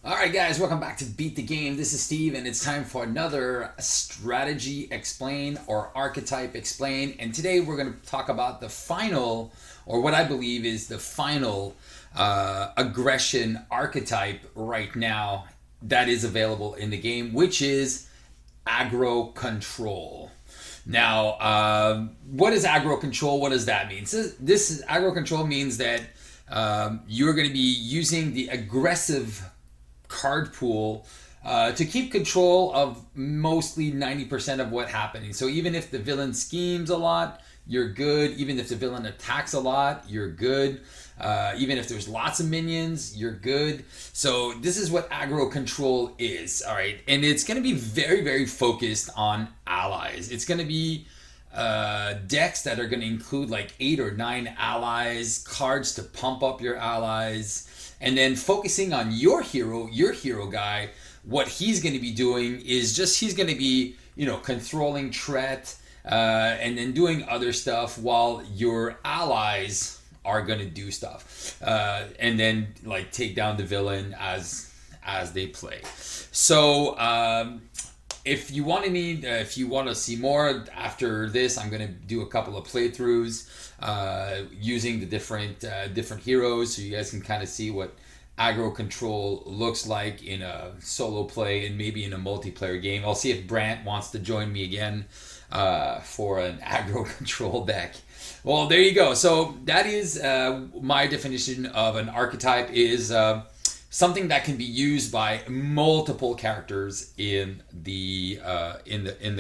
All right, guys, welcome back to Beat the Game. This is Steve, and it's time for another strategy explain or archetype explain. And today we're going to talk about the final, or what I believe is the final aggression archetype right now that is available in the game, which is aggro control. Now, what is aggro control? What does that mean? So this is aggro control means that you're going to be using the aggressive card pool to keep control of mostly 90% of what's happening. So even if the villain schemes a lot, you're good. Even if the villain attacks a lot, you're good. Even if there's lots of minions, you're good. So this is what aggro control is, all right? And it's going to be very, very focused on allies. It's going to be decks that are going to include like 8 or 9 allies, cards to pump up your allies, and then focusing on your hero guy. What he's going to be doing is just he's going to be, controlling threat and then doing other stuff while your allies are going to do stuff and then like take down the villain as they play. So if you want to see more after this, I'm going to do a couple of playthroughs using the different heroes, so you guys can kind of see what aggro control looks like in a solo play and maybe in a multiplayer game. I'll see if Brant wants to join me again for an aggro control deck. Well, there you go. So that is my definition of an archetype is something that can be used by multiple characters in the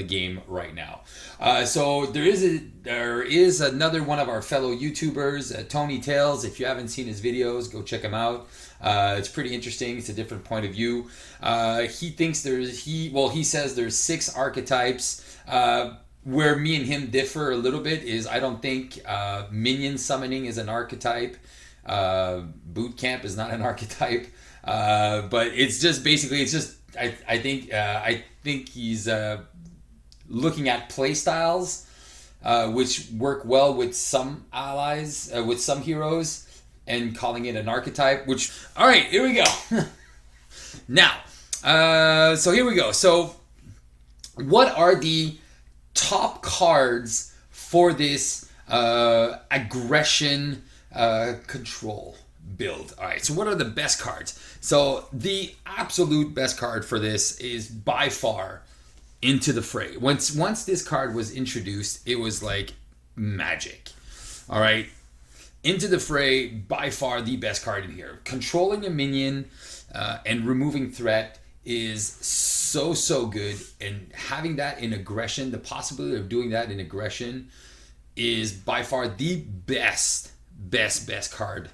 game right now. So there is another one of our fellow YouTubers, Tony Tales. If you haven't seen his videos, go check him out. It's pretty interesting. It's a different point of view. He says there's 6 archetypes. Where me and him differ a little bit is I don't think minion summoning is an archetype. Boot camp is not an archetype. But it's just basically I think he's looking at play styles which work well with some allies, with some heroes, and calling it an archetype. All right, here we go. Now, so here we go. So what are the top cards for this aggression control build? All right, so what are the best cards? So the absolute best card for this is by far Into the Fray. Once this card was introduced, it was like magic. All right, Into the Fray, by far the best card in here. Controlling a minion and removing threat is so good, and having that in aggression, the possibility of doing that in aggression, is by far the best card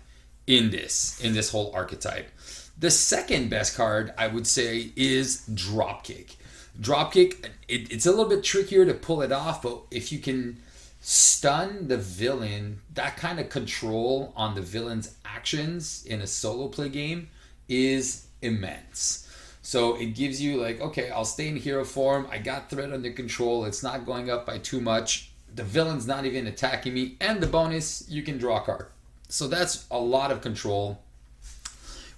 in this whole archetype. The second best card I would say is Dropkick. Dropkick, it's a little bit trickier to pull it off, but if you can stun the villain, that kind of control on the villain's actions in a solo play game is immense. So it gives you like, okay, I'll stay in hero form. I got threat under control. It's not going up by too much. The villain's not even attacking me. And the bonus, you can draw a card. So that's a lot of control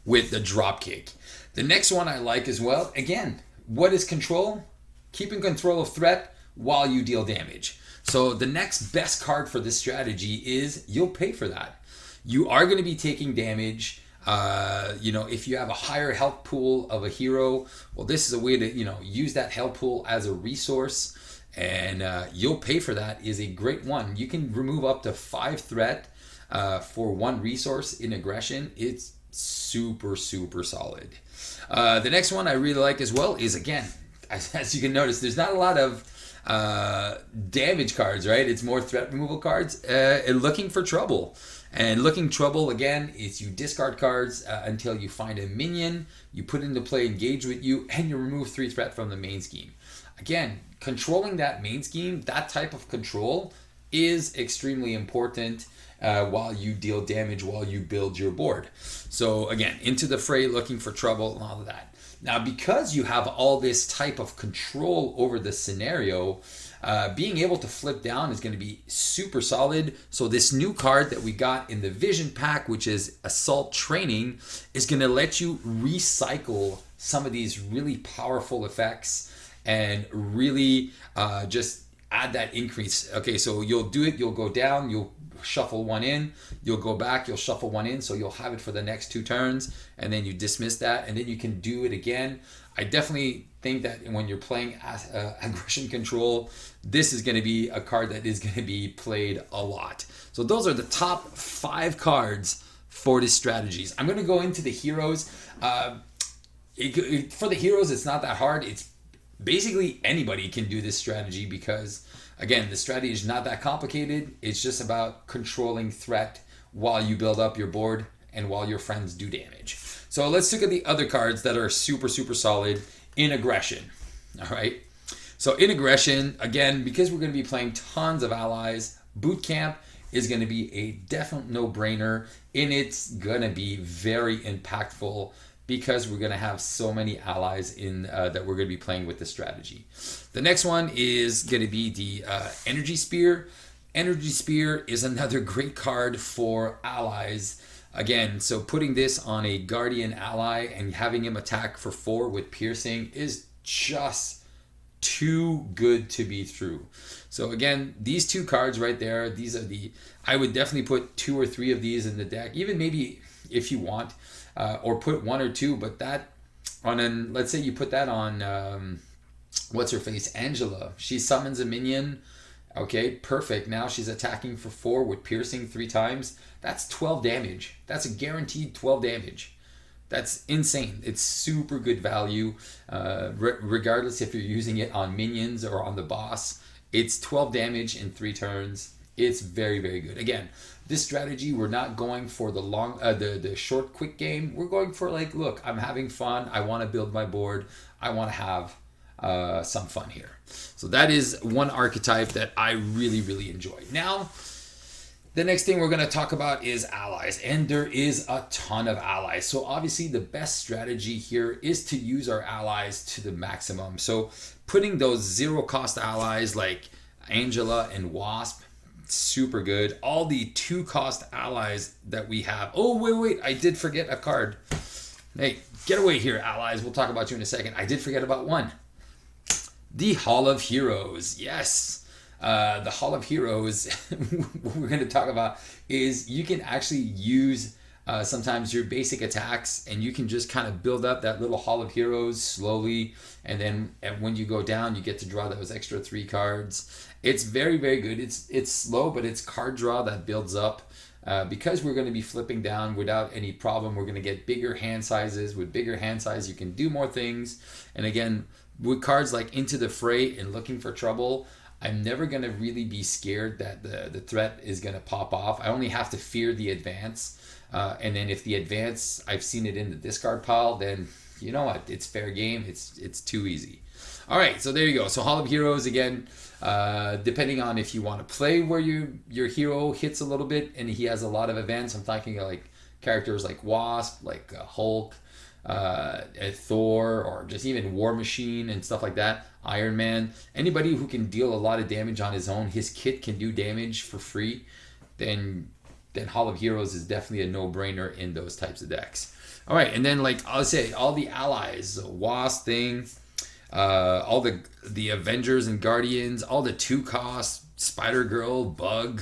with the Dropkick. The next one I like as well. Again, what is control? Keeping control of threat while you deal damage. So the next best card for this strategy is you'll pay for that. You are going to be taking damage. If you have a higher health pool of a hero, well, this is a way to, use that health pool as a resource, and you'll pay for that is a great one. You can remove up to 5 threat for 1 resource in aggression. It's super solid. The next one I really like as well is, again, as you can notice, there's not a lot of damage cards, right? It's more threat removal cards. Looking for trouble. And looking trouble, again, is you discard cards until you find a minion, you put into play, engage with you, and you remove 3 threat from the main scheme. Again, controlling that main scheme, that type of control, is extremely important while you deal damage, while you build your board. So again, into the fray, looking for trouble and all of that. Now, because you have all this type of control over the scenario, being able to flip down is going to be super solid. So this new card that we got in the Vision Pack, which is Assault Training, is going to let you recycle some of these really powerful effects and really just add that increase. Okay, so you'll do it, you'll go down, you'll shuffle one in, you'll go back, you'll shuffle one in, so you'll have it for the next 2 turns, and then you dismiss that, and then you can do it again. I definitely think that when you're playing aggression control, this is going to be a card that is going to be played a lot. So those are the top 5 cards for the strategies. I'm going to go into the heroes. For the heroes, it's not that hard. It's basically anybody can do this strategy because, again, the strategy is not that complicated. It's just about controlling threat while you build up your board and while your friends do damage. So let's look at the other cards that are super, super solid in aggression. All right. So in aggression, again, because we're going to be playing tons of allies, boot camp is going to be a definite no-brainer, and it's going to be very impactful because we're going to have so many allies in that we're going to be playing with the strategy. The next one is going to be the Energy Spear. Energy Spear is another great card for allies. Again, so putting this on a Guardian ally and having him attack for 4 with piercing is just too good to be true. So again, these 2 cards right there, these are I would definitely put 2 or 3 of these in the deck, even maybe if you want, or put 1 or 2, but that on let's say you put that on what's her face, Angela. She summons a minion. Okay, perfect. Now she's attacking for 4 with piercing 3 times. That's 12 damage. That's a guaranteed 12 damage. That's insane. It's super good value, regardless if you're using it on minions or on the boss. It's 12 damage in 3 turns. It's very, very good. Again, this strategy, we're not going for the long, the short, quick game. We're going for like, look, I'm having fun. I want to build my board. I want to have some fun here. So that is one archetype that I really, really enjoy. Now, the next thing we're going to talk about is allies, and there is a ton of allies. So obviously the best strategy here is to use our allies to the maximum. So putting those 0-cost allies like Angela and Wasp, super good. All the 2-cost allies that we have. Oh, wait, I did forget a card. Hey, get away here, allies. We'll talk about you in a second. I did forget about one. The Hall of Heroes. Yes. The Hall of Heroes, what we're going to talk about is you can actually use sometimes your basic attacks, and you can just kind of build up that little Hall of Heroes slowly, and then when you go down, you get to draw those extra 3 cards. It's very, very good. It's slow, but it's card draw that builds up. Because we're going to be flipping down without any problem, we're going to get bigger hand sizes. With bigger hand size, you can do more things. And again, with cards like Into the Fray and Looking for Trouble, I'm never going to really be scared that the threat is going to pop off. I only have to fear the advance. And then if the advance, I've seen it in the discard pile, then you know what? It's fair game. It's too easy. All right, so there you go. So Hall of Heroes, again, depending on if you want to play where your hero hits a little bit and he has a lot of events. I'm talking like characters like Wasp, like Hulk, Thor, or just even War Machine and stuff like that. Iron Man. Anybody who can deal a lot of damage on his own, his kit can do damage for free, then Hall of Heroes is definitely a no-brainer in those types of decks. All right, and then like I'll say all the allies, Wasp thing, all the Avengers and Guardians, all the 2-cost, Spider-Girl, Bug,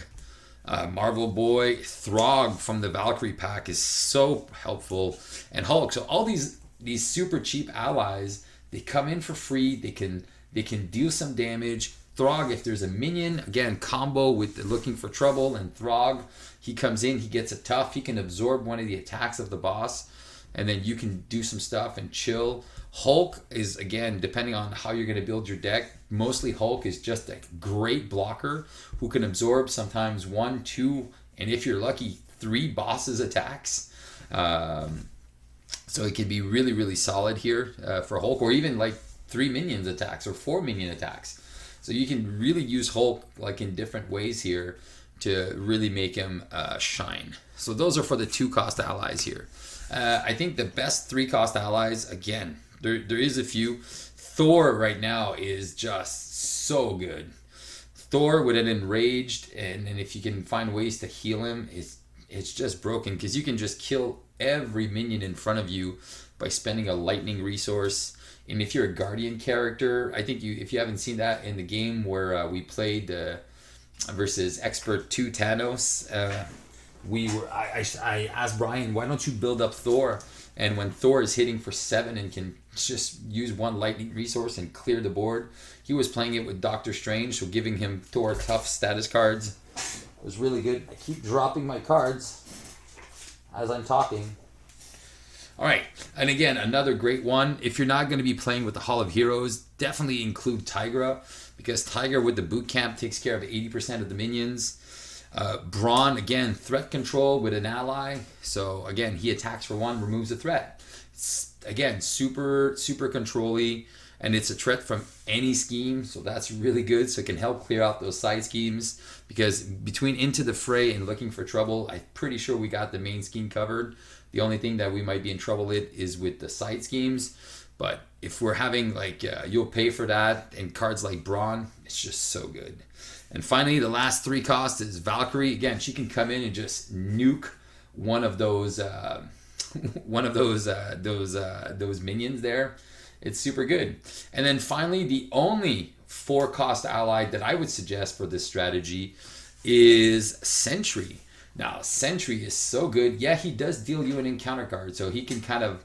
Marvel Boy, Throg from the Valkyrie pack is so helpful, and Hulk. So all these super cheap allies, they come in for free. They can deal some damage. Throg, if there's a minion, again, combo with the Looking for Trouble and Throg, he comes in, he gets a tough, he can absorb one of the attacks of the boss, and then you can do some stuff and chill. Hulk is, again, depending on how you're going to build your deck, mostly Hulk is just a great blocker who can absorb sometimes 1, 2, and if you're lucky, 3 bosses' attacks. So it can be really, really solid here for Hulk, or even like 3 minions attacks or 4 minion attacks. So you can really use Hulk like in different ways here to really make him shine. So those are for the 2-cost allies here. I think the best 3-cost allies, again, there is a few. Thor right now is just so good. Thor with an enraged, and if you can find ways to heal him, it's just broken, because you can just kill every minion in front of you by spending a lightning resource. And if you're a guardian character, I think if you haven't seen that in the game where we played versus Expert 2 Thanos, I asked Brian, why don't you build up Thor? And when Thor is hitting for 7 and can just use one lightning resource and clear the board, he was playing it with Doctor Strange, so giving him Thor tough status cards. It was really good. I keep dropping my cards as I'm talking. All right, and again, another great one. If you're not going to be playing with the Hall of Heroes, definitely include Tigra, because Tigra with the boot camp takes care of 80% of the minions. Brawn, again, threat control with an ally. So again, he attacks for 1, removes a threat. It's, again, super control-y, and it's a threat from any scheme, so that's really good. So it can help clear out those side schemes, because between Into the Fray and Looking for Trouble, I'm pretty sure we got the main scheme covered. The only thing that we might be in trouble with is with the side schemes. But if we're having like You'll Pay for That and cards like Brawn, it's just so good. And finally, the last 3 cost is Valkyrie. Again, she can come in and just nuke one of those minions there. It's super good. And then finally, the only 4-cost ally that I would suggest for this strategy is Sentry. Now, Sentry is so good. Yeah, he does deal you an encounter card, so he can kind of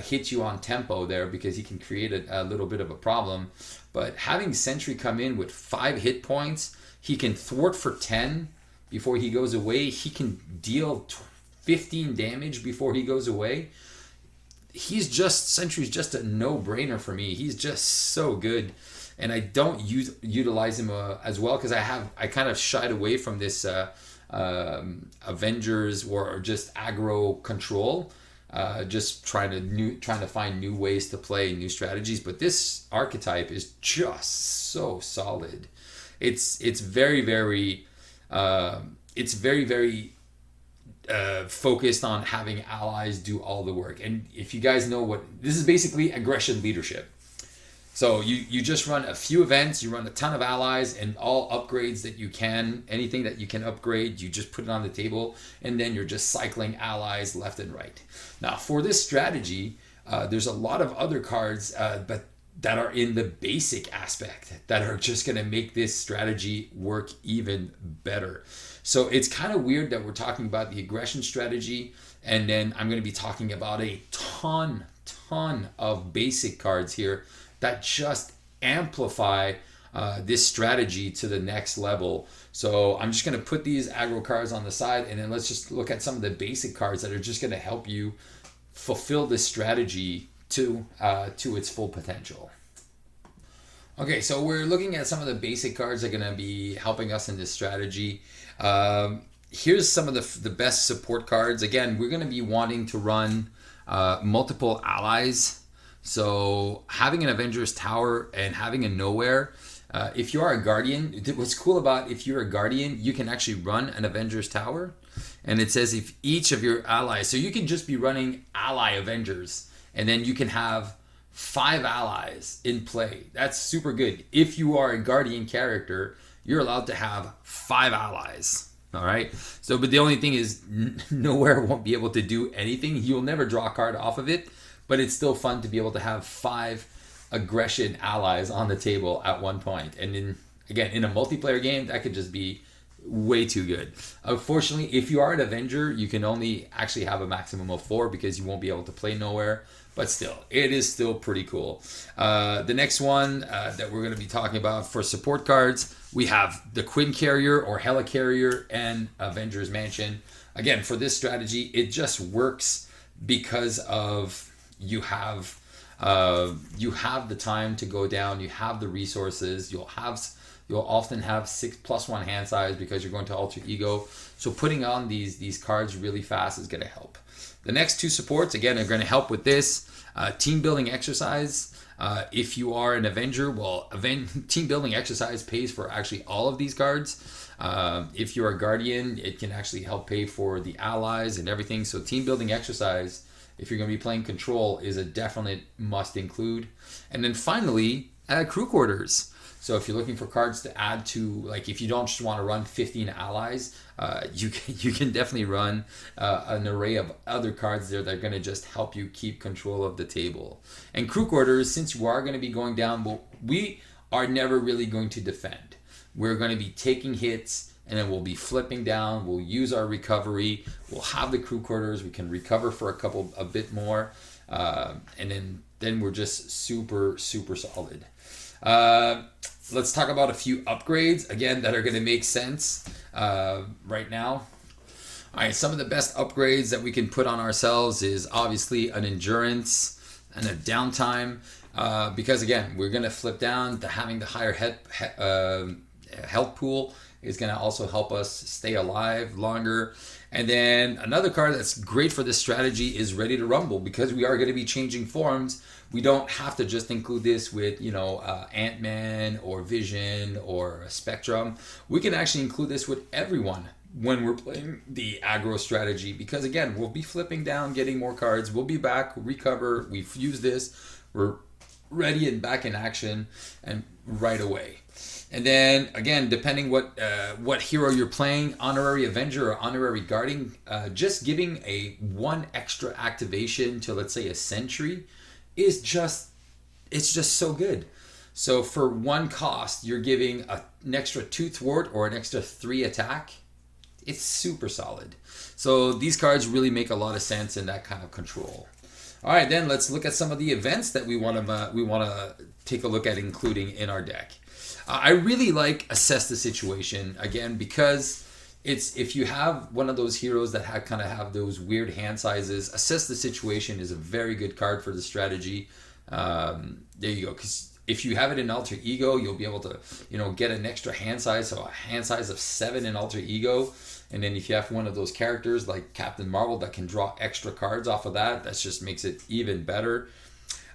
hit you on tempo there, because he can create a little bit of a problem. But having Sentry come in with 5 hit points, he can thwart for 10 before he goes away. He can deal 15 damage before he goes away. Sentry's just a no-brainer for me. He's just so good. And I don't utilize him as well, because I kind of shied away from this Avengers or just aggro control, just trying to find new ways to play, new strategies. But this archetype is just so solid. It's very focused on having allies do all the work. And if you guys know this is basically aggression leadership. So you just run a few events, you run a ton of allies, and all upgrades that you can, anything that you can upgrade, you just put it on the table, and then you're just cycling allies left and right. Now, for this strategy, there's a lot of other cards but that are in the basic aspect that are just going to make this strategy work even better. So it's kind of weird that we're talking about the aggression strategy, and then I'm going to be talking about a ton of basic cards here that just amplify this strategy to the next level. So I'm just going to put these aggro cards on the side, and then let's just look at some of the basic cards that are just going to help you fulfill this strategy to its full potential. Okay, so we're looking at some of the basic cards that are going to be helping us in this strategy. Here's some of the best support cards. Again, we're going to be wanting to run multiple allies. So having an Avengers Tower and having a Nowhere, if you are a Guardian, what's cool about if you're a Guardian, you can actually run an Avengers Tower. And it says if each of your allies, so you can just be running ally Avengers, and then you can have 5 allies in play. That's super good. If you are a Guardian character, you're allowed to have 5 allies. All right. So, but the only thing is, Nowhere won't be able to do anything. You'll never draw a card off of it, but it's still fun to be able to have 5 aggression allies on the table at one point. And then again, in a multiplayer game, that could just be way too good. Unfortunately, if you are an Avenger, you can only actually have a maximum of 4 because you won't be able to play Nowhere. But still, it is still pretty cool. The next one that we're going to be talking about for support cards, we have the Quinn Carrier or Helicarrier and Avengers Mansion. Again, for this strategy, it just works because of you have the time to go down, you have the resources, you'll often have 6+1 hand size because you're going to alter ego. So putting on these cards really fast is going to help. The next 2 supports, again, are going to help with this. Team building exercise. If you are an Avenger, well, team building exercise pays for actually all of these cards. If you're a Guardian, it can actually help pay for the allies and everything. So team building exercise, if you're going to be playing control, is a definite must include. And then finally, crew quarters. So if you're looking for cards to add to, like if you don't just want to run 15 allies, you can definitely run an array of other cards there that are going to just help you keep control of the table. And crew quarters, since you are going to be going down, well, we are never really going to defend. We're going to be taking hits, and then we'll be flipping down. We'll use our recovery. We'll have the crew quarters. We can recover for a bit more, and then we're just super solid. Let's talk about a few upgrades again that are going to make sense right now. All right, some of the best upgrades that we can put on ourselves is obviously an endurance and a downtime, because again, we're going to flip down. Having the higher health pool is going to also help us stay alive longer. And then another card that's great for this strategy is Ready to Rumble, because we are going to be changing forms. We don't have to just include this with, Ant-Man or Vision or Spectrum. We can actually include this with everyone when we're playing the aggro strategy, because again, we'll be flipping down, getting more cards. We'll be back, recover. We've used this. We're ready and back in action and right away. And then again, depending what hero you're playing, Honorary Avenger or Honorary Guardian, just giving a one extra activation to, let's say, a Sentry it's just so good. So for one cost, you're giving an extra 2 thwart or an extra 3 attack. It's super solid. So these cards really make a lot of sense in that kind of control. All right, then let's look at some of the events that we want to take a look at including in our deck. I really like Assess the Situation, again, because if you have one of those heroes that have those weird hand sizes, Assess the Situation is a very good card for the strategy. There you go. Because if you have it in Alter Ego, you'll be able to get an extra hand size, so a hand size of 7 in Alter Ego. And then if you have one of those characters like Captain Marvel that can draw extra cards off of that just makes it even better.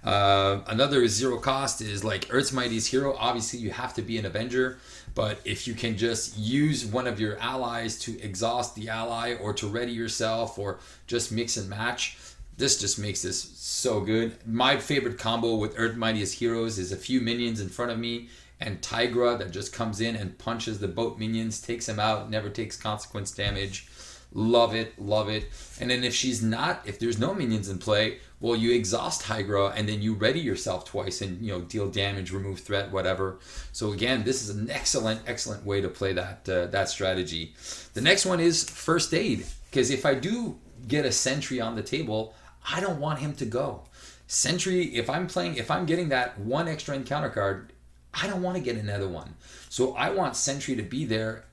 Another 0 cost is like Earth's Mightiest Hero. Obviously you have to be an Avenger, but if you can just use one of your allies to exhaust the ally or to ready yourself or just mix and match, this just makes this so good. My favorite combo with Earth's Mightiest Heroes is a few minions in front of me and Tigra that just comes in and punches the boat minions, takes them out, never takes consequence damage. Love it, love it. And then if there's no minions in play, well, you exhaust Tigra and then you ready yourself twice and deal damage, remove threat, whatever. So again, this is an excellent way to play that strategy. The next one is First Aid, because if I do get a Sentry on the table, I don't want him to go. Sentry, if I'm getting that one extra encounter card, I don't want to get another one. So I want Sentry to be there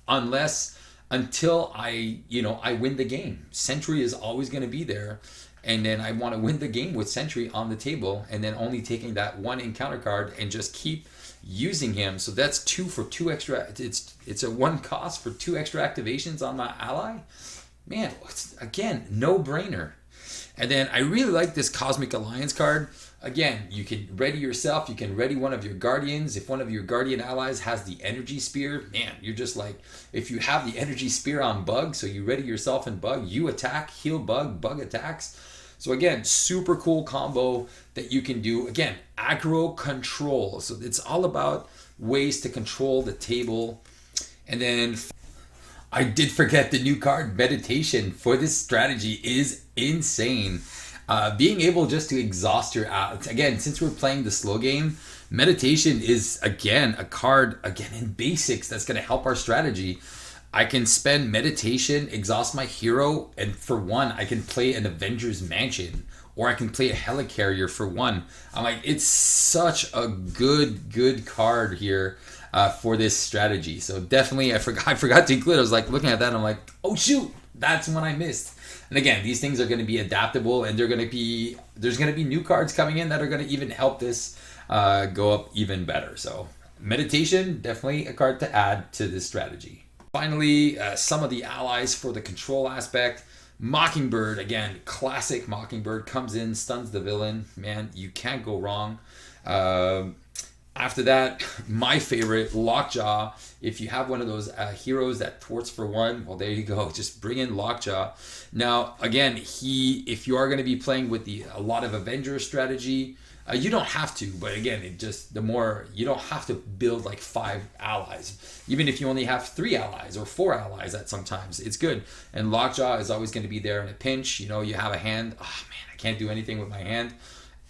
until I win the game. Sentry is always going to be there, and then I want to win the game with Sentry on the table, and then only taking that one encounter card and just keep using him. So that's 2 for 2 extra. It's a 1 cost for 2 extra activations on my ally. Man, again, no brainer. And then I really like this Cosmic Alliance card. Again, you can ready yourself. You can ready one of your Guardians. If one of your Guardian allies has the Energy Spear, man, you're just like, if you have the Energy Spear on Bug, so you ready yourself in Bug, you attack, heal Bug, Bug attacks. So again, super cool combo that you can do. Again, aggro control. So it's all about ways to control the table. And then I did forget the new card, Meditation, for this strategy is insane. Being able just to exhaust your again, since we're playing the slow game, Meditation is again a card in basics that's going to help our strategy. I can spend Meditation, exhaust my hero, and for 1 I can play an Avengers Mansion, or I can play a Helicarrier for 1. I'm like, it's such a good card here for this strategy. So definitely I forgot to include it. I was like looking at that and I'm like, oh shoot, that's one I missed. And again, these things are going to be adaptable, and there's going to be new cards coming in that are going to even help this go up even better. So Meditation, definitely a card to add to this strategy. Finally, some of the allies for the control aspect. Mockingbird, again, classic Mockingbird, comes in, stuns the villain. Man, you can't go wrong. After that, my favorite, Lockjaw. If you have one of those heroes that thwarts for one, well, there you go. Just bring in Lockjaw. Now, again, if you are going to be playing with a lot of Avenger strategy, you don't have to, but again, you don't have to build like 5 allies. Even if you only have 3 allies or 4 allies at sometimes, it's good. And Lockjaw is always going to be there in a pinch. You know, you have a hand. Oh man, I can't do anything with my hand.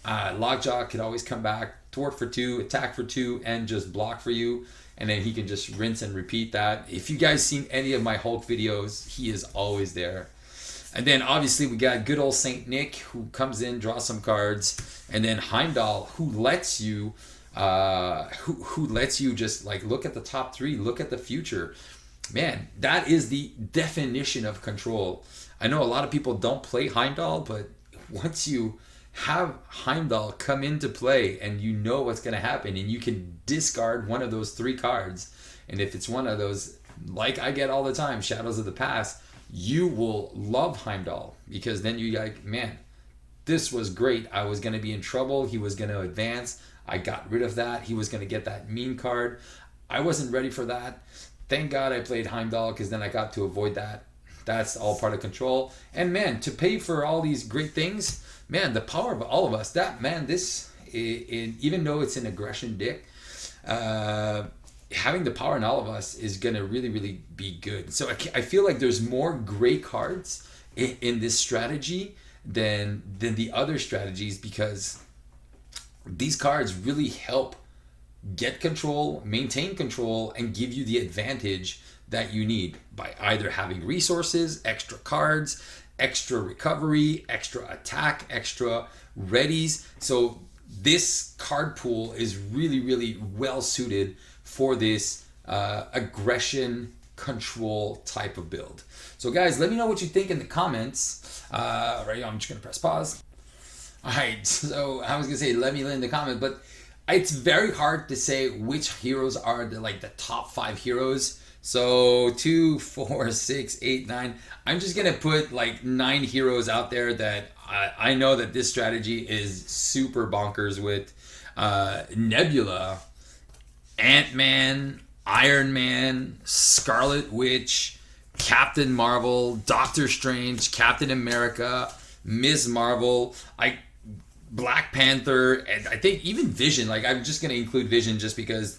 Lockjaw could always come back, thwart for 2, attack for 2, and just block for you. And then he can just rinse and repeat that. If you guys seen any of my Hulk videos, he is always there. And then obviously we got good old Saint Nick, who comes in, draws some cards, and then Heimdall, who lets you just like look at the top 3, look at the future. Man, that is the definition of control. I know a lot of people don't play Heimdall, but once you have Heimdall come into play and you know what's going to happen, and you can discard one of those 3 cards, and if it's one of those, like I get all the time, Shadows of the Past, you will love Heimdall, because then you like, man, this was great. I was going to be in trouble. He was going to advance. I got rid of that. He was going to get that mean card. I wasn't ready for that. Thank God I played Heimdall, because then I got to avoid that. That's all part of control. And man, to pay for all these great things, man, the power of all of us, even though it's an aggression deck, having the power in all of us is going to really, really be good. So I feel like there's more gray cards in this strategy than the other strategies, because these cards really help get control, maintain control, and give you the advantage that you need by either having resources, extra cards, extra recovery, extra attack, extra readies. So this card pool is really, really well suited for this aggression control type of build. So guys, let me know what you think in the comments. Right, I'm just gonna press pause. All right, so I was gonna say, let me know in the comment, but it's very hard to say which heroes are the top 5 heroes. So 2, 4, 6, 8, 9. I'm just gonna put like 9 heroes out there that I know that this strategy is super bonkers with. Nebula, Ant-Man, Iron Man, Scarlet Witch, Captain Marvel, Doctor Strange, Captain America, Ms. Marvel, Black Panther, and I think even Vision. Like, I'm just going to include Vision just because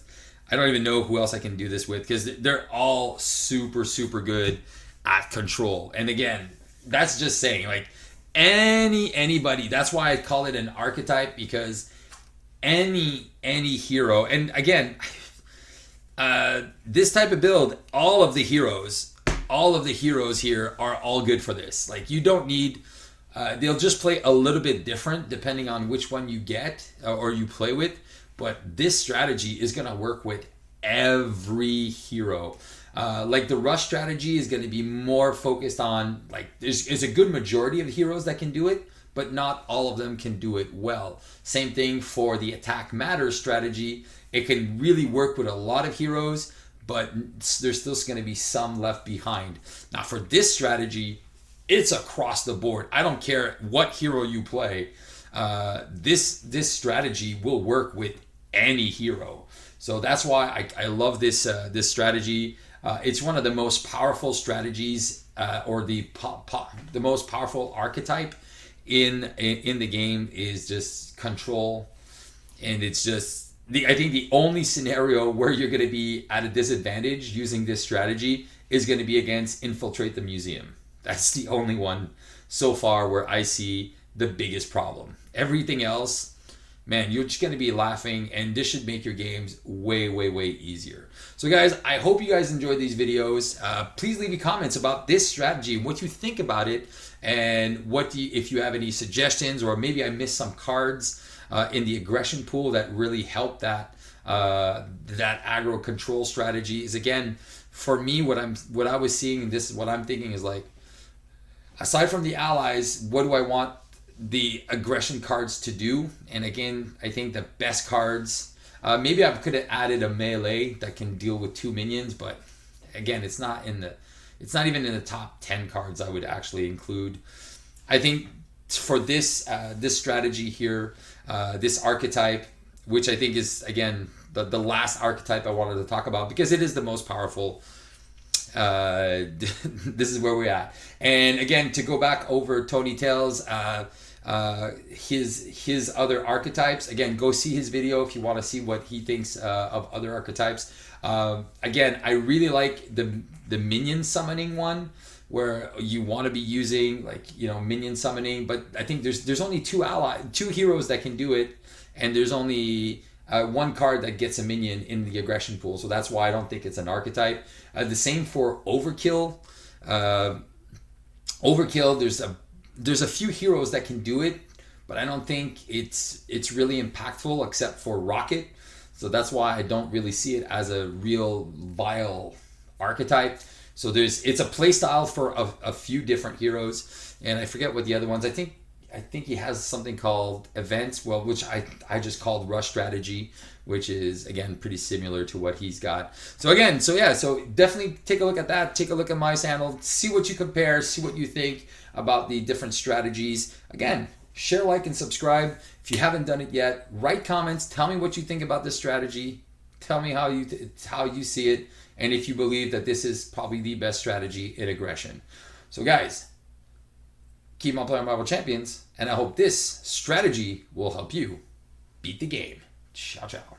I don't even know who else I can do this with, because they're all super, super good at control. And again, that's just saying, like, anybody. That's why I call it an archetype, because any hero, and again, this type of build, all of the heroes here are all good for this. Like, you don't need, they'll just play a little bit different depending on which one you get or you play with, but this strategy is going to work with every hero. Like the rush strategy is going to be more focused on, like, there's a good majority of heroes that can do it, but not all of them can do it well. Same thing for the attack matters strategy. It can really work with a lot of heroes, but there's still going to be some left behind. Now for this strategy, it's across the board. I don't care what hero you play. This strategy will work with any hero. So that's why I love this strategy. It's one of the most powerful strategies, or the most powerful archetype in the game is just control. And it's just, I think the only scenario where you're going to be at a disadvantage using this strategy is going to be against Infiltrate the Museum. That's the only one so far where I see the biggest problem. Everything else, man, you're just going to be laughing, and this should make your games way, way, way easier. So guys, I hope you guys enjoyed these videos. Please leave me comments about this strategy, what you think about it, and if you have any suggestions, or maybe I missed some cards in the aggression pool that really helped that aggro control strategy. Is, again, for me, what I was seeing, what I'm thinking is, like, aside from the allies, what do I want the aggression cards to do? And again, I think the best cards, maybe I could have added a melee that can deal with 2 minions, but again, it's not in It's not even in the top 10 cards I would actually include. I think for this this strategy here, this archetype, which I think is, again, the last archetype I wanted to talk about because it is the most powerful. This is where we're at. And again, to go back over Tony Tales, his other archetypes, again, go see his video if you want to see what he thinks of other archetypes. Again, I really like the minion summoning one, where you want to be using, like, minion summoning, but I think there's only two heroes that can do it, and there's only one card that gets a minion in the aggression pool, so that's why I don't think it's an archetype. The same for Overkill. Overkill, there's a few heroes that can do it, but I don't think it's really impactful except for Rocket. So that's why I don't really see it as a real viable archetype. So it's a playstyle for a few different heroes, and I forget what the other ones. I think he has something called Events, which I just called Rush Strategy, which is, again, pretty similar to what he's got. So again, so definitely take a look at that. Take a look at my channel. See what you compare. See what you think about the different strategies. Again, share, like, and subscribe. If you haven't done it yet, write comments. Tell me what you think about this strategy. Tell me how you see it, and if you believe that this is probably the best strategy in aggression. So guys, keep on playing Marvel Champions, and I hope this strategy will help you beat the game. Ciao, ciao.